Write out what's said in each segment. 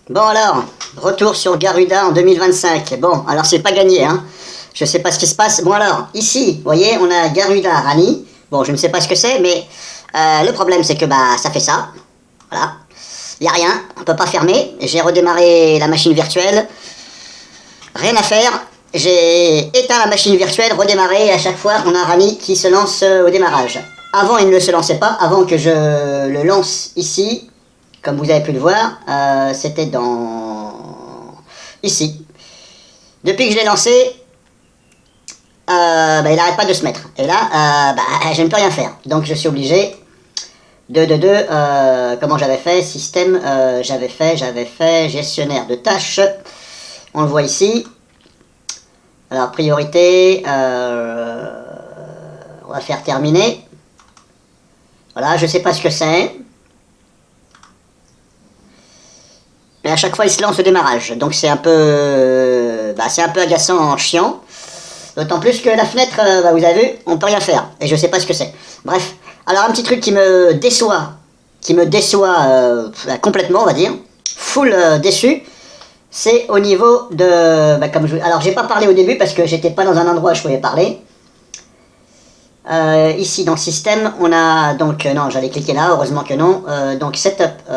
Bon alors, retour sur Garuda en 2025. Bon, alors c'est pas gagné, hein. Je sais pas ce qui se passe. Bon alors, ici, vous voyez, on a Garuda Rani. Bon, je ne sais pas ce que c'est, mais le problème c'est que bah ça fait ça. Voilà. Il n'y a rien, on peut pas fermer. J'ai redémarré la machine virtuelle. Rien à faire. J'ai éteint la machine virtuelle, redémarré, et à chaque fois on a Rani qui se lance au démarrage. Avant il ne se lançait pas, avant que je le lance ici, comme vous avez pu le voir, c'était dans... ici. Depuis que je l'ai lancé, bah, il n'arrête pas de se mettre. Et là, je ne peux rien faire. Donc je suis obligé comment j'avais fait, système, j'avais fait gestionnaire de tâches. On le voit ici. Alors priorité, on va faire terminer. Voilà, je sais pas ce que c'est. Mais à chaque fois il se lance au démarrage. Donc c'est un peu agaçant, chiant. D'autant plus que la fenêtre, vous avez vu, on peut rien faire. Et je sais pas ce que c'est. Bref. Alors un petit truc qui me déçoit complètement, on va dire. Full déçu. C'est au niveau de... alors j'ai pas parlé au début parce que j'étais pas dans un endroit où je pouvais parler. Ici dans système, on a donc... non, j'allais cliquer là, heureusement que non. Donc setup...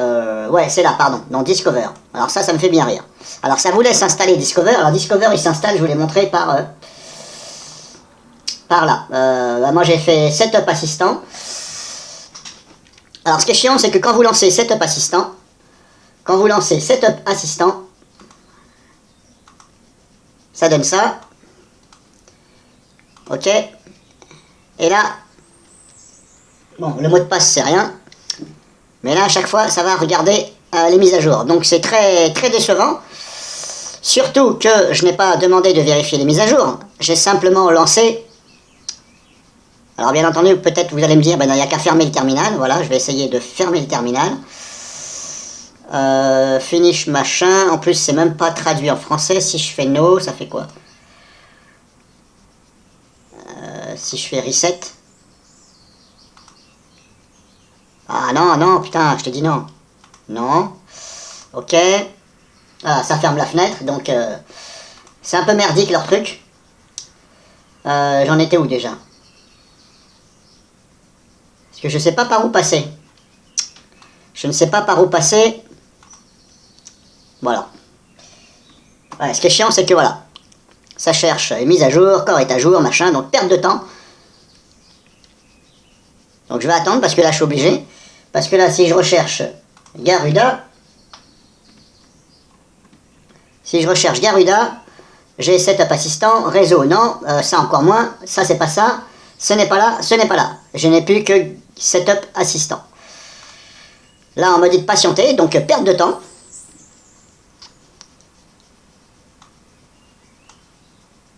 ouais, c'est là, pardon, dans Discover. Alors ça me fait bien rire. Alors ça vous laisse installer Discover. Alors Discover, il s'installe, je vous l'ai montré par là. Moi j'ai fait Setup Assistant. Alors ce qui est chiant, c'est que quand vous lancez Setup Assistant, ça donne ça. Ok. Et là, bon, le mot de passe c'est rien. Mais là, à chaque fois, ça va regarder les mises à jour. Donc c'est très, très décevant. Surtout que je n'ai pas demandé de vérifier les mises à jour. J'ai simplement lancé. Alors bien entendu, peut-être vous allez me dire, il n'y a qu'à fermer le terminal. Voilà, je vais essayer de fermer le terminal. Finish machin. En plus, c'est même pas traduit en français. Si je fais no, ça fait quoi? Si je fais reset. Ah non, non, putain, je te dis non. Non. Ok. Ah, ça ferme la fenêtre, donc c'est un peu merdique leur truc. J'en étais où déjà? Parce que je sais pas par où passer. Je ne sais pas par où passer. Voilà. Ouais, ce qui est chiant, c'est que voilà. Ça cherche mise à jour, corps est à jour, machin, donc perte de temps. Donc je vais attendre parce que là je suis obligé. Parce que là, si je recherche Garuda, j'ai Setup Assistant, réseau, non, ça encore moins, ça c'est pas ça, ce n'est pas là, ce n'est pas là. Je n'ai plus que Setup Assistant. Là, on me dit de patienter, donc perte de temps.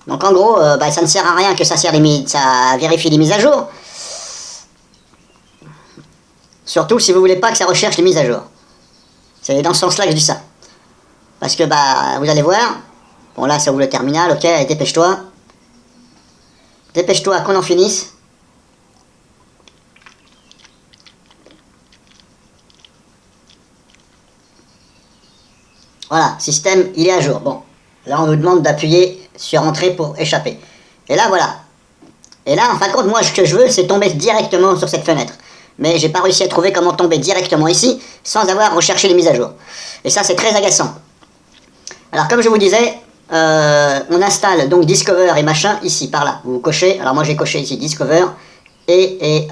Donc en gros, ça ne sert à rien que ça vérifie les mises à jour. Surtout si vous voulez pas que ça recherche les mises à jour. C'est dans ce sens-là que je dis ça. Parce que vous allez voir. Bon là ça ouvre le terminal, ok, dépêche-toi. Dépêche-toi qu'on en finisse. Voilà, système, il est à jour. Bon, là on nous demande d'appuyer sur entrée pour échapper. Et là voilà. Et là en fin de compte, moi ce que je veux c'est tomber directement sur cette fenêtre. Mais j'ai pas réussi à trouver comment tomber directement ici sans avoir recherché les mises à jour. Et ça c'est très agaçant. Alors comme je vous disais, on installe donc Discover et machin ici par là. Vous cochez, alors moi j'ai coché ici Discover et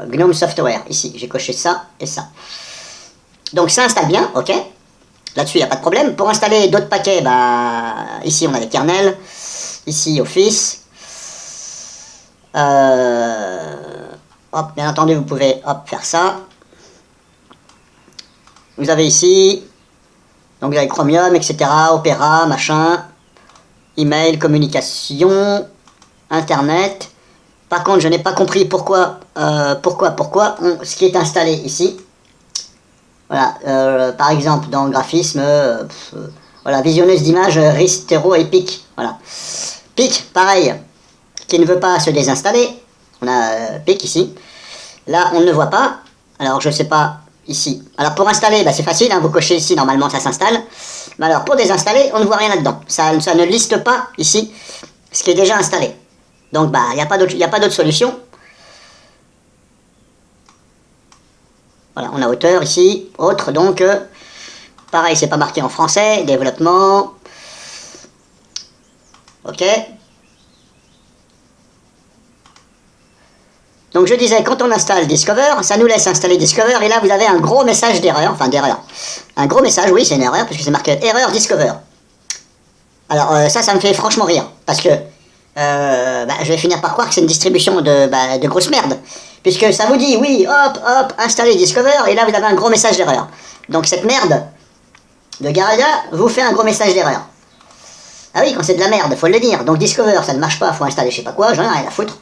GNOME Software ici. J'ai coché ça et ça. Donc ça installe bien, ok. Là-dessus il n'y a pas de problème. Pour installer d'autres paquets, ici on a les kernels, ici Office. Hop, bien entendu, vous pouvez faire ça. Vous avez ici, donc vous avez Chromium, etc., Opera, machin, email, communication, Internet. Par contre, je n'ai pas compris pourquoi ce qui est installé ici. Voilà, par exemple, dans le graphisme, voilà, visionneuse d'images, Ristero et PIC. Voilà. PIC, pareil, qui ne veut pas se désinstaller. On a PIC ici. Là, on ne le voit pas. Alors, je sais pas ici. Alors pour installer, bah, c'est facile, hein, vous cochez ici, normalement ça s'installe. Mais alors pour désinstaller, on ne voit rien là-dedans. Ça ne liste pas ici ce qui est déjà installé. Donc bah il n'y a pas d'autre solution. Voilà, on a auteur ici, autre, donc pareil, c'est pas marqué en français, développement. Ok. Donc je disais, quand on installe Discover, ça nous laisse installer Discover, et là vous avez un gros message d'erreur, enfin d'erreur. Un gros message, oui, c'est une erreur, puisque c'est marqué erreur Discover. Alors ça me fait franchement rire, parce que je vais finir par croire que c'est une distribution de grosse merde. Puisque ça vous dit, oui, hop, hop, installez Discover, et là vous avez un gros message d'erreur. Donc cette merde de Garuda vous fait un gros message d'erreur. Ah oui, quand c'est de la merde, faut le dire. Donc Discover, ça ne marche pas, faut installer je sais pas quoi, j'en ai rien à foutre.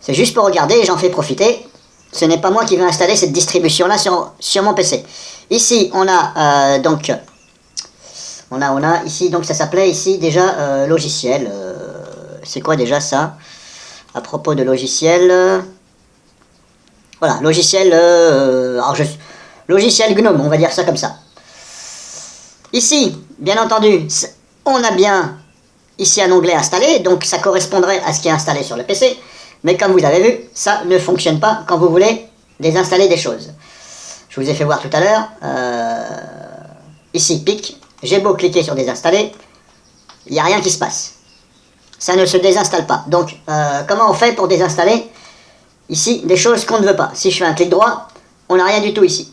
C'est juste pour regarder, j'en fais profiter. Ce n'est pas moi qui vais installer cette distribution-là sur mon PC. Ici, on a donc... On a ici, donc ça s'appelait ici déjà logiciel. C'est quoi déjà ça? À propos de logiciel... voilà, logiciel... logiciel GNOME, on va dire ça comme ça. Ici, bien entendu, on a bien ici un onglet installé, donc ça correspondrait à ce qui est installé sur le PC. Mais comme vous avez vu, ça ne fonctionne pas quand vous voulez désinstaller des choses. Je vous ai fait voir tout à l'heure. Ici, PIC. J'ai beau cliquer sur désinstaller, il n'y a rien qui se passe. Ça ne se désinstalle pas. Donc, comment on fait pour désinstaller ici des choses qu'on ne veut pas? Si je fais un clic droit, on n'a rien du tout ici.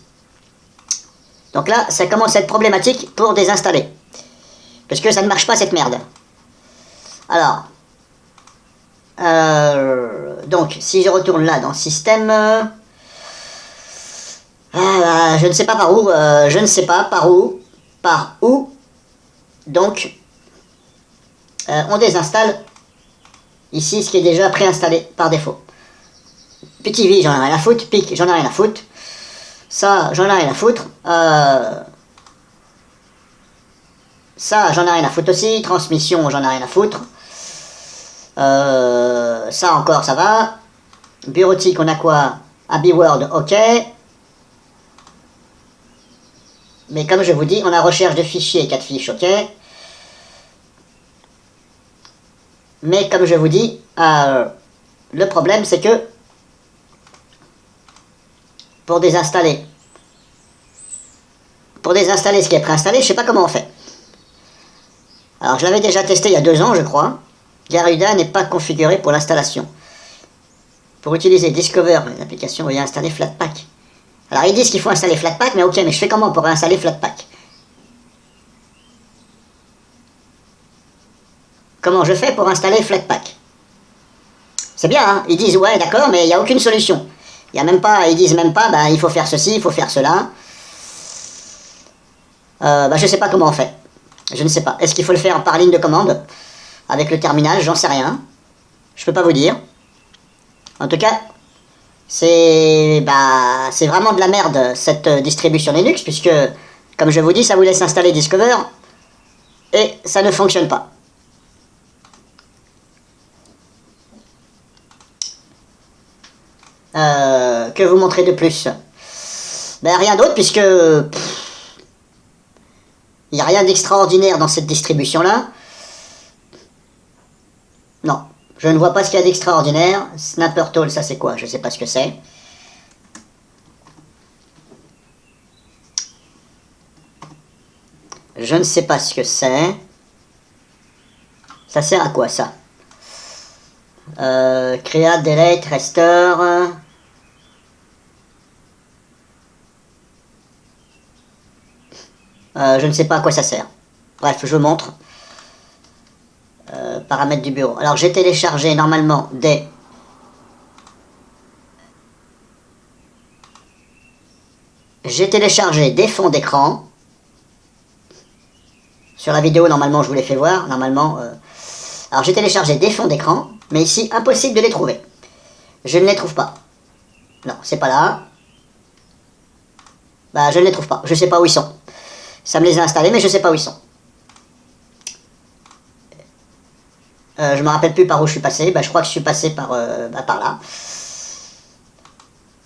Donc là, ça commence à être problématique pour désinstaller. Parce que ça ne marche pas cette merde. Alors, donc, si je retourne là dans Système, je ne sais pas par où, je ne sais pas par où, donc, on désinstalle ici ce qui est déjà préinstallé par défaut. Petit V, j'en ai rien à foutre, PIC, j'en ai rien à foutre, ça, j'en ai rien à foutre, ça, j'en ai rien à foutre aussi, transmission, j'en ai rien à foutre. Ça encore, ça va. Bureautique, on a quoi? AbiWord, ok. Mais comme je vous dis, on a recherche de fichiers, 4 fiches, ok. Mais comme je vous dis, le problème c'est que pour désinstaller ce qui est préinstallé, je sais pas comment on fait. Alors je l'avais déjà testé il y a 2 ans, je crois. Garuda n'est pas configuré pour l'installation. Pour utiliser Discover, l'application, veuillez installer Flatpak. Alors ils disent qu'il faut installer Flatpak, mais ok, mais je fais comment pour installer Flatpak? Comment je fais pour installer Flatpak? C'est bien, hein, ils disent ouais d'accord, mais il n'y a aucune solution. Il y a même pas, ils disent même pas, bah, il faut faire ceci, il faut faire cela. Je sais pas comment on fait. Je ne sais pas. Est-ce qu'il faut le faire par ligne de commande? Avec le terminal, j'en sais rien. Je peux pas vous dire. En tout cas, c'est vraiment de la merde cette distribution Linux, puisque, comme je vous dis, ça vous laisse installer Discover, et ça ne fonctionne pas. Que vous montrer de plus? Ben rien d'autre, puisque il n'y a rien d'extraordinaire dans cette distribution-là. Non, je ne vois pas ce qu'il y a d'extraordinaire. Snappertool, ça c'est quoi? Je ne sais pas ce que c'est. Je ne sais pas ce que c'est. Ça sert à quoi ça? Create, delete, restore. Je ne sais pas à quoi ça sert. Bref, je vous montre. Paramètres du bureau. Alors j'ai téléchargé normalement des... J'ai téléchargé des fonds d'écran. Sur la vidéo, normalement, je vous l'ai fait voir. Normalement... Alors j'ai téléchargé des fonds d'écran, mais ici, impossible de les trouver. Je ne les trouve pas. Non, c'est pas là. Bah, je ne les trouve pas. Je sais pas où ils sont. Ça me les a installés, mais je sais pas où ils sont. Je me rappelle plus par où je suis passé. Bah, je crois que je suis passé par là.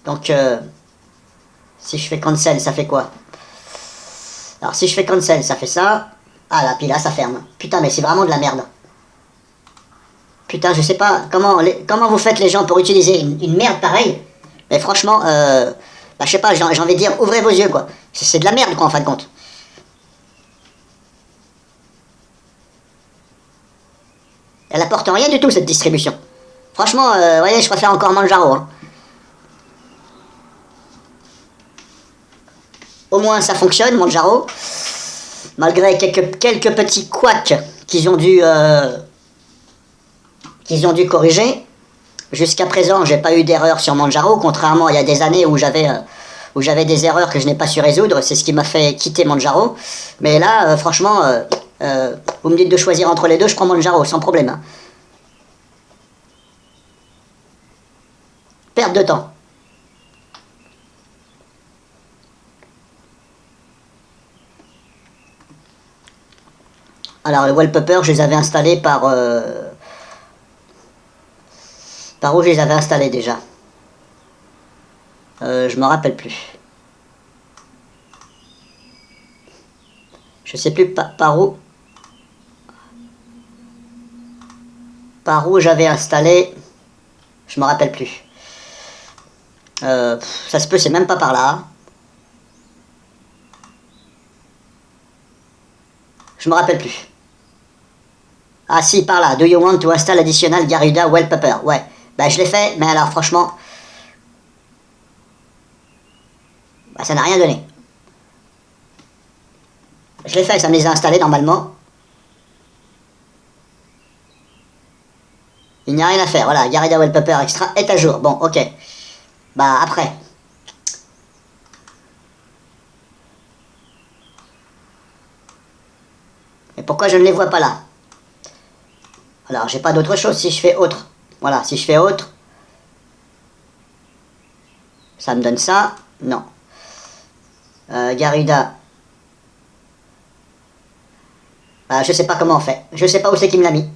Donc, Si je fais cancel, ça fait quoi? Alors si je fais cancel, ça fait ça. Ah là, puis là, ça ferme. Putain, mais c'est vraiment de la merde. Putain, je sais pas comment vous faites les gens pour utiliser une merde pareille. Mais franchement, bah, je sais pas, j'ai envie de dire, ouvrez vos yeux, quoi. C'est de la merde, quoi, en fin de compte. Elle apporte rien du tout, cette distribution. Franchement, vous voyez, je préfère encore Manjaro. Hein. Au moins, ça fonctionne, Manjaro. Malgré quelques petits couacs qu'ils ont dû corriger. Jusqu'à présent, j'ai pas eu d'erreur sur Manjaro, contrairement à il y a des années où j'avais des erreurs que je n'ai pas su résoudre. C'est ce qui m'a fait quitter Manjaro. Mais là, franchement, vous me dites de choisir entre les deux, je prends Manjaro, sans problème. Hein. Perte de temps. Alors, les wallpapers, je les avais installés par où je les avais installés déjà? Je me rappelle plus. Je sais plus par où. Par où j'avais installé. Je me rappelle plus. Ça se peut, c'est même pas par là. Je me rappelle plus. Ah si, par là. Do you want to install additional Garuda wallpaper? Ouais. Bah je l'ai fait, mais alors franchement... Bah, ça n'a rien donné. Je l'ai fait, ça me les a installés normalement. Il n'y a rien à faire, voilà. Garuda wallpaper extra est à jour. Bon, ok. Bah après... Et pourquoi je ne les vois pas là? Alors, j'ai pas d'autre chose si je fais autre. Voilà, si je fais autre, ça me donne ça. Non. Garuda. Je sais pas comment on fait. Je sais pas où c'est qui me l'a mis.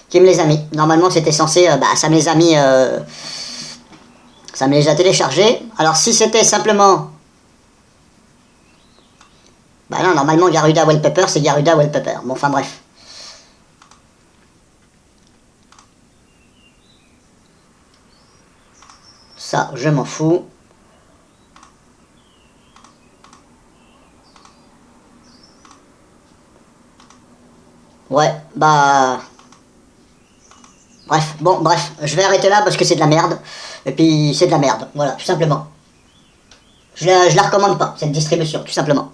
Qui me les a mis. Normalement, c'était censé... ça me les a mis... ça me les a téléchargés. Alors, si c'était simplement... Bah non, normalement, Garuda wallpaper, c'est Garuda wallpaper. Bon, enfin bref. Ça, je m'en fous. Ouais, bah... Bref, bon, bref. Je vais arrêter là parce que c'est de la merde. Et puis, c'est de la merde. Voilà, tout simplement. Je la recommande pas, cette distribution, tout simplement.